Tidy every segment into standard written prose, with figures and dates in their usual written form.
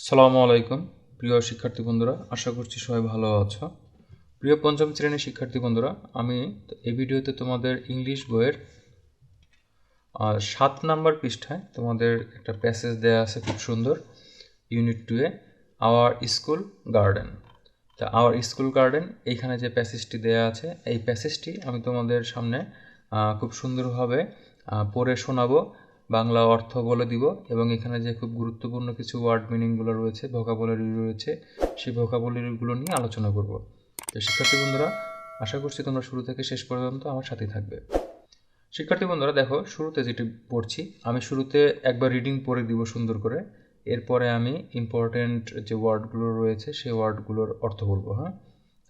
আসসালামু আলাইকুম প্রিয় শিক্ষার্থী বন্ধুরা, আশা করছি সবাই ভালো আছো। প্রিয় পঞ্চম শ্রেণীর শিক্ষার্থী বন্ধুরা, আমি এই ভিডিওতে তোমাদের ইংলিশ বইয়ের 7 নাম্বার পৃষ্ঠায় তোমাদের একটা প্যাসেজ দেওয়া আছে খুব সুন্দর। ইউনিট 2-এ আওয়ার স্কুল গার্ডেন। তা আওয়ার স্কুল গার্ডেন এইখানে যে প্যাসেজটি দেওয়া আছে, এই প্যাসেজটি আমি তোমাদের সামনে খুব সুন্দরভাবে পড়ে শোনাবো, বাংলা অর্থ বলে দিব এবং এখানে যে খুব গুরুত্বপূর্ণ কিছু ওয়ার্ড মিনিংগুলো রয়েছে, ভোকাবুলারি রয়েছে, সেই ভোকাবুলারিগুলো নিয়ে আলোচনা করব। তো শিক্ষার্থী বন্ধুরা, আশা করছি তোমরা শুরু থেকে শেষ পর্যন্ত আমার সাথেই থাকবে। শিক্ষার্থী বন্ধুরা দেখো, শুরুতে যেটি পড়ছি, আমি শুরুতে একবার রিডিং পড়ে দিব সুন্দর করে, এরপরে আমি ইম্পর্টেন্ট যে ওয়ার্ডগুলো রয়েছে সেই ওয়ার্ডগুলোর অর্থ বলবো।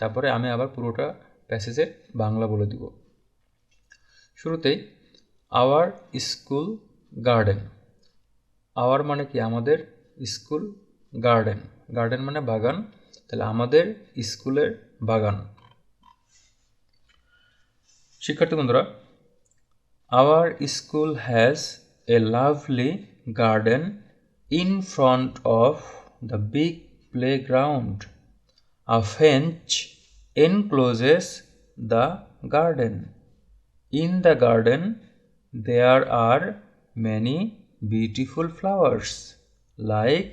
তারপরে আমি আবার পুরোটা প্যাসেজের বাংলা বলে দিব। শুরুতেই আওয়ার স্কুল গার্ডেন। আওয়ার মানে কি? আমাদের। স্কুল গার্ডেন, গার্ডেন মানে বাগান, তাহলে আমাদের স্কুলের বাগান। শিক্ষার্থী বন্ধুরা, our school has a lovely garden in front of the big playground. A fence encloses the garden. In the garden there are many beautiful flowers like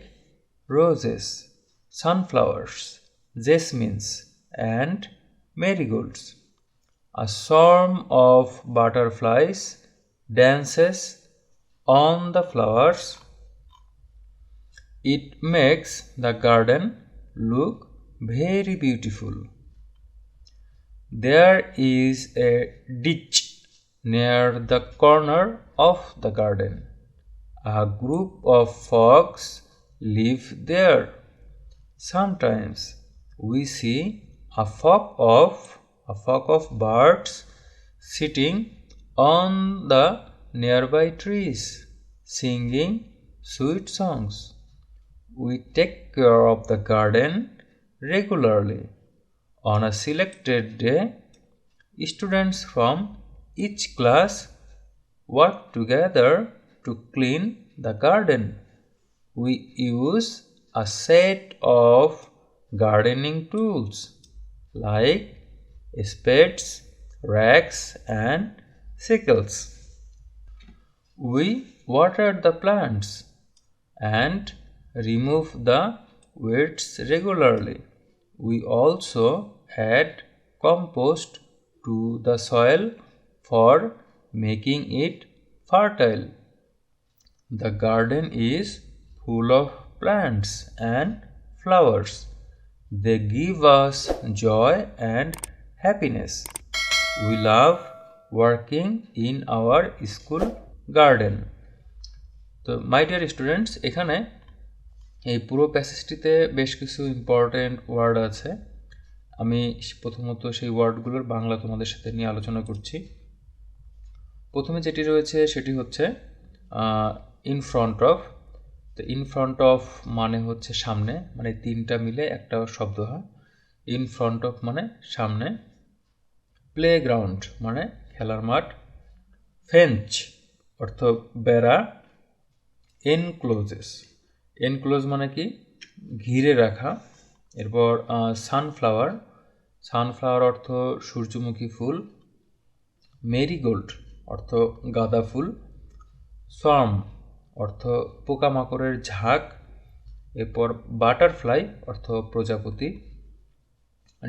roses, sunflowers, jasmines, and marigolds. A swarm of butterflies dances on the flowers. It makes the garden look very beautiful. There is a ditch near the corner of the garden. A group of frogs live there. Sometimes we see a flock of birds sitting on the nearby trees, singing sweet songs. We take care of the garden regularly. On a selected day, students from each class work together to clean the garden. We use a set of gardening tools like spades, rakes, and sickles. We water the plants and remove the weeds regularly. We also add compost to the soil for making it fertile. The garden is full of plants and flowers. They give us joy and happiness. We love working in our school garden. তো my dear students, এখানে এই পুরো প্যাসেজটিতে বেশ কিছু important word আছে। আমি প্রথমত সেই ওয়ার্ডগুলোর বাংলা তোমাদের সাথে নিয়ে আলোচনা করছি। প্রথমে যেটি রয়েছে সেটি হচ্ছে ইন ফ্রন্ট অফ। তো ইন ফ্রন্ট অফ মানে হচ্ছে সামনে, মানে তিনটা মিলে একটা শব্দ হয়। ইন ফ্রন্ট অফ মানে সামনে। প্লেগ্রাউন্ড মানে খেলার মাঠ। ফেঞ্চ অর্থ বেড়া। এনক্লোজেস, এনক্লোজ মানে কি? ঘিরে রাখা। এরপর সানফ্লাওয়ার, সানফ্লাওয়ার অর্থ সূর্যমুখী ফুল। মেরিগোল্ড অর্থ গাঁদা ফুল। সোয়ার্ম অর্থ পোকামাকড়ের ঝাঁক। এরপর বাটারফ্লাই অর্থ প্রজাপতি।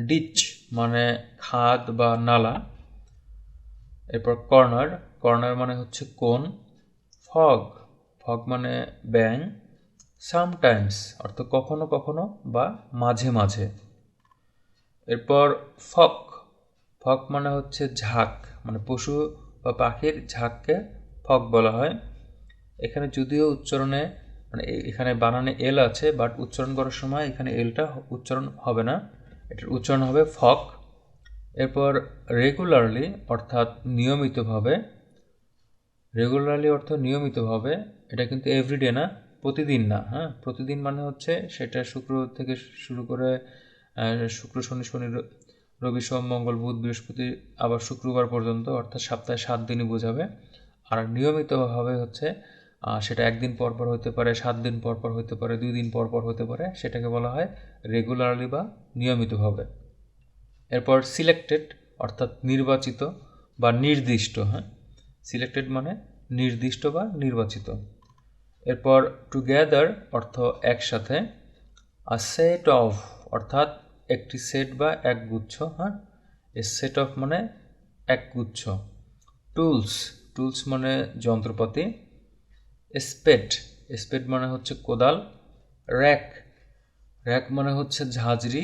ডিচ মানে খাদ বা নালা। এরপর কর্নার, কর্নার মানে হচ্ছে কোণ। ফগ, ফগ মানে ব্যাঙ। সামটাইমস অর্থ কখনো কখনো বা মাঝে মাঝে। এরপর ফক, ফক মানে হচ্ছে ঝাঁক, মানে পশু বা পাখির ঝাঁককে ফক বলা হয়। এখানে যদিও উচ্চারণে মানে এখানে বানানে এল আছে, বাট উচ্চারণ করার সময় এখানে এলটা উচ্চারণ হবে না, এটার উচ্চারণ হবে ফক। এরপর রেগুলারলি অর্থাৎ নিয়মিতভাবে। রেগুলারলি অর্থ নিয়মিতভাবে, এটা কিন্তু এভরিডে না, প্রতিদিন না। প্রতিদিন মানে হচ্ছে সেটা শুক্র থেকে শুরু করে শুক্র শনি, শনি রবি সোম মঙ্গল বুধ বৃহস্পতি আবার শুক্রবার পর্যন্ত, অর্থাৎ সপ্তাহে 7 দিনই বোঝাবে। আর নিয়মিতভাবে হচ্ছে সেটা একদিন পর পর হতে পারে, 7 দিন পর পর হতে পারে, 2 দিন পর পর হতে পারে, সেটাকে বলা হয় রেগুলারলি বা নিয়মিতভাবে। এরপর সিলেক্টেড অর্থাৎ নির্বাচিত বা নির্দিষ্ট, হ্যাঁ, সিলেক্টেড মানে নির্দিষ্ট বা নির্বাচিত। এরপর টুগেদার অর্থ একসাথে, আ সেট অফ অর্থাৎ একটি সেট বা একগুচ্ছ, হ্যাঁ, এ সেট অফ মানে একগুচ্ছ। টুলস, টুলস মানে যন্ত্রপাতি। স্পেড, স্পেড মানে হচ্ছে কোদাল। র্যাক, র্যাক মানে হচ্ছে ঝাঁঝরি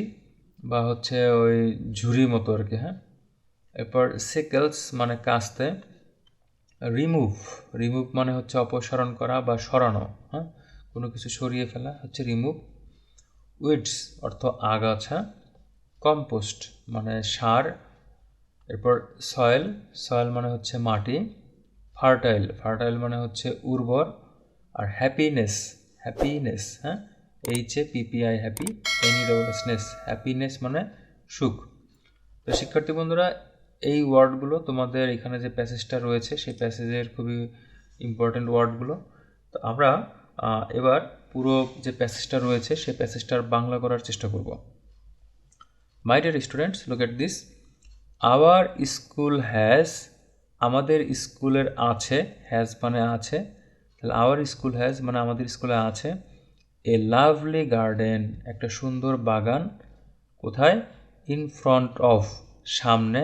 বা হচ্ছে ওই ঝুড়ি মতো আর কি, হ্যাঁ। এরপর সিকেলস মানে কাস্তে। রিমুভ, রিমুভ মানে হচ্ছে অপসারণ করা বা সরানো, হ্যাঁ, কোনো কিছু সরিয়ে ফেলা হচ্ছে রিমুভ। উইডস অর্থ আগাছা। কম্পোস্ট মানে সার। এরপর সয়েল, সয়েল মানে হচ্ছে মাটি। ফার্টাইল, ফার্টাইল মানে হচ্ছে উর্বর। আর হ্যাপিনেস, হ্যাপিনেস, হ্যাঁ, HAPPI হ্যাপি, NESS, হ্যাপিনেস মানে সুখ। তো শিক্ষার্থী বন্ধুরা, এই ওয়ার্ডগুলো তোমাদের এখানে যে প্যাসেজটা রয়েছে সেই প্যাসেজের খুবই ইম্পর্টেন্ট ওয়ার্ডগুলো। তো আমরা এবার পুরো যে প্যাসেজটা রয়েছে সেই প্যাসেজটার বাংলা করার চেষ্টা করব। My dear students, look at this. Our school has, আমাদের স্কুলের আছে, হ্যাজ মানে আছে, তাহলে আওয়ার স্কুল হ্যাজ মানে আমাদের স্কুলে আছে। এ লাভলি গার্ডেন, একটা সুন্দর বাগান। কোথায়? ইন ফ্রন্ট অফ, সামনে।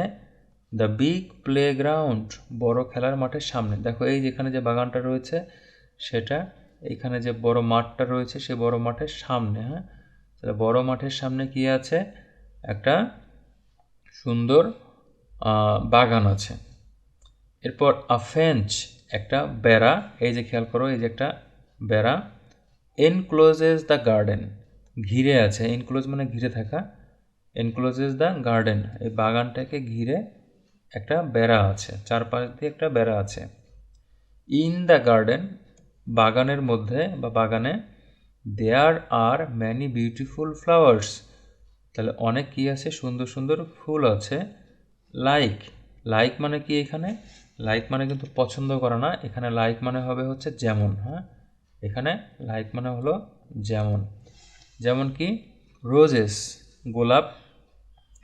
দ্য বিগ প্লেগ্রাউন্ড, বড় খেলার মাঠের সামনে। দেখো এই যেখানে যে বাগানটা রয়েছে সেটা এইখানে যে বড় মাঠটা রয়েছে সেই বড় মাঠের সামনে, হ্যাঁ, তাহলে বড় মাঠের সামনে কি আছে? একটা সুন্দর বাগান আছে। এরপর আ ফেঞ্চ, একটা বেড়া, এই যে খেয়াল করো এই যে একটা বেড়া। এনক্লোজেস দ্য গার্ডেন, ঘিরে আছে, এনক্লোজ মানে ঘিরে থাকা, এনক্লোজেস দ্য গার্ডেন, এই বাগানটাকে ঘিরে একটা বেড়া আছে, চারপাশ দিয়ে একটা বেড়া আছে। ইন দ্য গার্ডেন, বাগানের মধ্যে বা বাগানে। দেয়ার আর ম্যানি বিউটিফুল ফ্লাওয়ার্স, তাহলে অনেক কি আছে? সুন্দর সুন্দর ফুল আছে। লাইক, লাইক মানে কি এখানে? লাইক মানে কিন্তু পছন্দ করা না, এখানে লাইক মানে হবে হচ্ছে যেমন, হ্যাঁ, এখানে লাইক মানে হলো যেমন। যেমন কি? রোজেস, গোলাপ।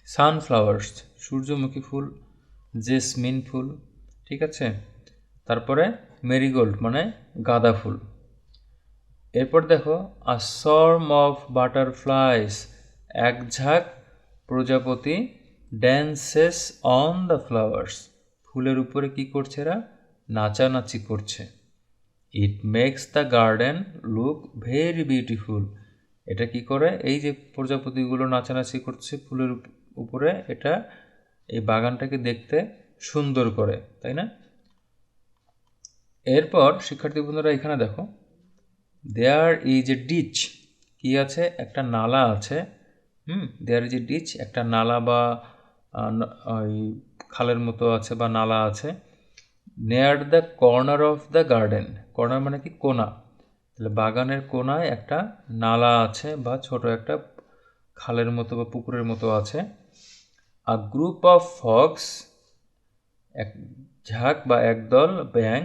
সানফ্লাওয়ার্স, সূর্যমুখী ফুল। জেসমিন ফুল, ঠিক আছে। তারপরে মেরিগোল্ড মানে গাঁদা ফুল। এরপর দেখো আ সর্ম অফ বাটারফ্লাইস, এক ঝাঁক প্রজাপতি। ড্যান্সেস অন দ্য ফ্লাওয়ার্স, ফুলের উপরে কি করছে এরা? নাচানাচি করছে। It makes the garden look very beautiful, এটা কি করে? এই যে প্রজাপতিগুলো নাচানাচি করছে ফুলের উপরে, এটা এই বাগানটাকে দেখতে সুন্দর করে, তাই না? এরপর শিক্ষার্থী বন্ধুরা এখানে দেখো, দেয়ার ইজ এ ডিচ, কি আছে? একটা নালা আছে। দেয়ার ইজ এ ডিচ, একটা নালা বা ওই খালের মতো আছে বা নালা আছে। Near the corner of the garden, corner মানে কি? কোনা, তাহলে বাগানের কোনায় একটা নালা আছে বা ছোট একটা খালের মতো বা পুকুরের মতো আছে। আ গ্রুপ অফ ফক্স, এক ঝাঁক বা একদল ব্যাঙ।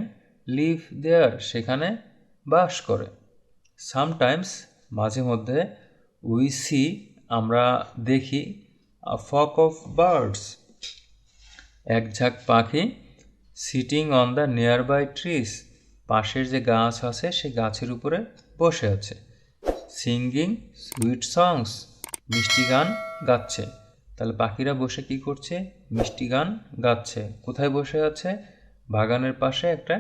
লিভ দেয়ার, সেখানে বাস করে। সামটাইমস, মাঝে মধ্যে। উই সি, আমরা দেখি। আ ফক অফ বার্ডস, এক ঝাঁক পাখি। Sitting on the nearby trees, পাশের যে গাছ আছে সেই গাছের উপরে বসে আছে। সিঙ্গিং সুইট সংস, মিষ্টি গান গাচ্ছে, তাহলে পাখিরা বসে কি করছে? মিষ্টি গান গাচ্ছে। কোথায় বসে আছে? বাগানের পাশে একটা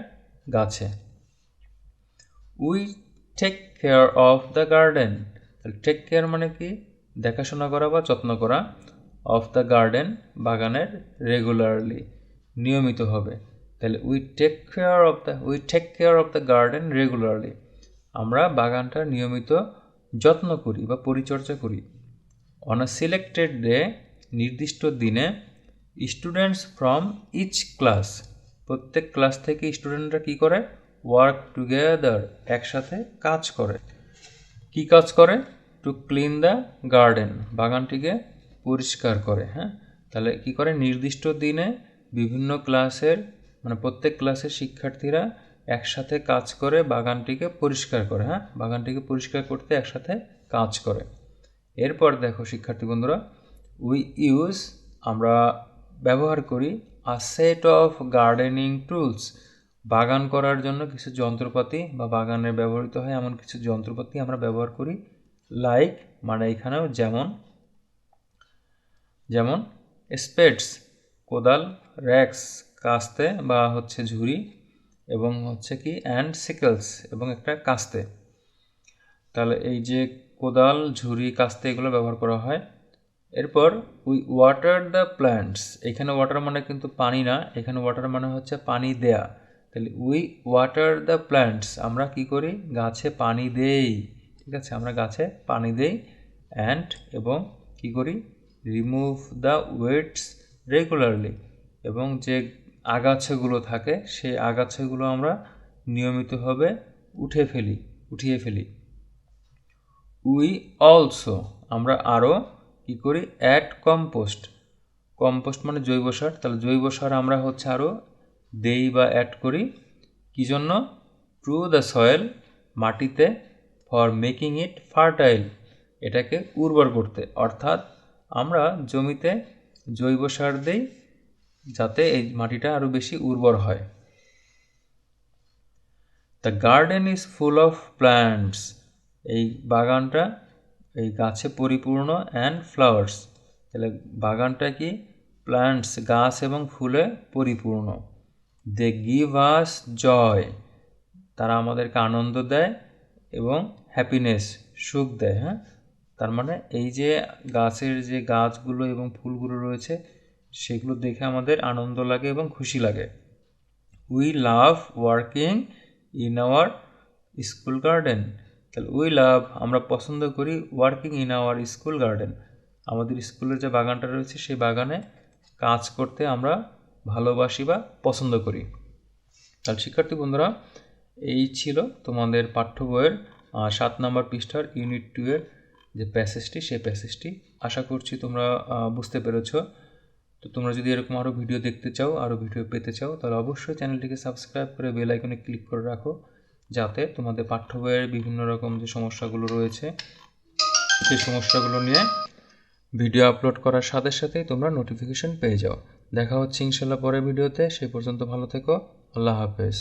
গাছে। We take care of the garden, তাহলে টেক কেয়ার মানে কি? দেখাশোনা করা বা যত্ন করা। অফ দ্য গার্ডেন, বাগানের। রেগুলারলি, নিয়মিতভাবে। তাহলে we take care of the garden regularly, আমরা বাগানটার নিয়মিত যত্ন করি বা পরিচর্যা করি। অন আ সিলেক্টেড ডে, নির্দিষ্ট দিনে। স্টুডেন্টস ফ্রম ইচ ক্লাস, প্রত্যেক ক্লাস থেকে স্টুডেন্টরা কি করে? ওয়ার্ক টুগেদার, একসাথে কাজ করে। কি কাজ করে? টু ক্লিন দ্য গার্ডেন, বাগানটিকে পরিষ্কার করে, হ্যাঁ। তাহলে কি করে? নির্দিষ্ট দিনে বিভিন্ন ক্লাসের মানে প্রত্যেক ক্লাসের শিক্ষার্থীরা একসাথে কাজ করে বাগানটিকে পরিষ্কার করে, হ্যাঁ, বাগানটিকে পরিষ্কার করতে একসাথে কাজ করে। এরপর দেখো শিক্ষার্থী বন্ধুরা, উই ইউজ আমরা ব্যবহার করি আ সেট অফ গার্ডেনিং টুলস, বাগান করার জন্য কিছু যন্ত্রপাতি বা বাগানে ব্যবহৃত হয় এমন কিছু যন্ত্রপাতি আমরা ব্যবহার করি। লাইক মানে এখানেও যেমন স্পেডস কোদাল, র্যাক্স কাস্তে বা হচ্ছে ঝুড়ি, এবং হচ্ছে কি অ্যান্ড সিকেলস এবং একটা কাস্তে। তাহলে এই যে কোদাল, ঝুড়ি, কাস্তে এগুলো ব্যবহার করা হয়। এরপর উই ওয়াটার দ্য প্ল্যান্টস, এখানে ওয়াটার মানে কিন্তু পানি না, এখানে ওয়াটার মানে হচ্ছে পানি দেয়া। তাহলে উই ওয়াটার দ্য প্ল্যান্টস, আমরা কি করি, গাছে পানি দেই, ঠিক আছে, আমরা গাছে পানি দেই। অ্যান্ড এবং কি করি, রিমুভ দ্য ওয়েটস রেগুলারলি, এবং যে আগাছাগুলো থাকে সেই আগাছাগুলো আমরা নিয়মিতভাবে উঠিয়ে ফেলি। উই অলসো আমরা আরও কি করি, অ্যাড কম্পোস্ট মানে জৈব সার। তাহলে জৈব সার আমরা হচ্ছে আরও দেই বা অ্যাড করি, কি জন্য, টু দ্য সয়েল মাটিতে, ফর মেকিং ইট ফার্টাইল এটাকে উর্বর করতে, অর্থাৎ আমরা জমিতে জৈব সার দেই যাতে এই মাটিটা আরও বেশি উর্বর হয়। The garden is full of plants, এই বাগানটা এই গাছে পরিপূর্ণ, অ্যান্ড ফ্লাওয়ার্স, তাহলে বাগানটা কি, প্ল্যান্টস গাছ এবং ফুলে পরিপূর্ণ। দে গিভ আস জয়, তারা আমাদেরকে আনন্দ দেয়, এবং হ্যাপিনেস সুখ দেয়, হ্যাঁ, তার মানে এই যে গাছের যে গাছগুলো এবং ফুলগুলো রয়েছে সেগুলো দেখে আমাদের আনন্দ লাগে এবং খুশি লাগে। We love working in our school garden, তাহলে উই লাভ আমরা পছন্দ করি, working in our school garden আমাদের স্কুলের যে বাগানটা রয়েছে সেই বাগানে কাজ করতে আমরা ভালোবাসি বা পছন্দ করি। তাহলে শিক্ষার্থী বন্ধুরা, এই ছিল তোমাদের পাঠ্য বইয়ের 7 নম্বর পৃষ্ঠার ইউনিট 2 এর যে প্যাসেজটি, সেই প্যাসেজটি আশা করছি তোমরা বুঝতে পেরেছ। তো তোমরা যদি এরকম আরও ভিডিও দেখতে চাও, আরও ভিডিও পেতে চাও, তাহলে অবশ্যই চ্যানেলটিকে সাবস্ক্রাইব করে বেল আইকনে ক্লিক করে রাখো, যাতে তোমাদের পাঠ্য বইয়ের বিভিন্ন রকম যে সমস্যাগুলো রয়েছে সেই সমস্যাগুলো নিয়ে ভিডিও আপলোড করার সাথে সাথেই তোমরা নোটিফিকেশন পেয়ে যাও। দেখা হচ্ছে ইনশাল্লাহ পরের ভিডিওতে, সেই পর্যন্ত ভালো থেকো, আল্লাহ হাফেজ।